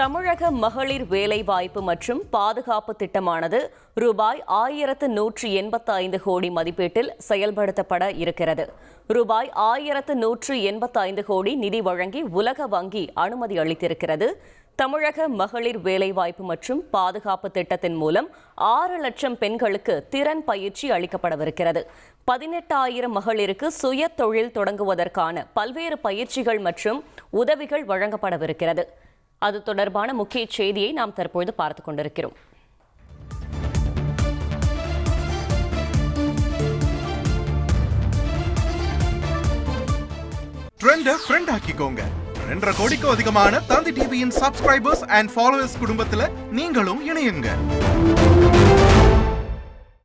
தமிழக மகளிர் வேலைவாய்ப்பு மற்றும் பாதுகாப்பு திட்டமானது ரூபாய் 1185 கோடி மதிப்பீட்டில் செயல்படுத்தப்பட இருக்கிறது. ரூபாய் 1185 கோடி நிதி வழங்கி உலக வங்கி அனுமதி அளித்திருக்கிறது. தமிழக மகளிர் வேலைவாய்ப்பு மற்றும் பாதுகாப்பு திட்டத்தின் மூலம் 6 லட்சம் பெண்களுக்கு திறன் பயிற்சி அளிக்கப்படவிருக்கிறது. 18,000 மகளிருக்கு சுய தொழில் தொடங்குவதற்கான பல்வேறு பயிற்சிகள் மற்றும் உதவிகள் வழங்கப்படவிருக்கிறது. அது தொடர்பான முக்கிய செய்தியை நாம் தற்பொழுது பார்த்துக் கொண்டிருக்கிறோம். ட்ரெண்ட ஃப்ரெண்ட் ஆக்கிக்கோங்க. 2.5 கோடிக்கும் அதிகமான தந்தி டிவியின் சப்ஸ்கிரைபர்ஸ் அண்ட் ஃபாலோவர்ஸ் குடும்பத்துல நீங்களும் இணையுங்க.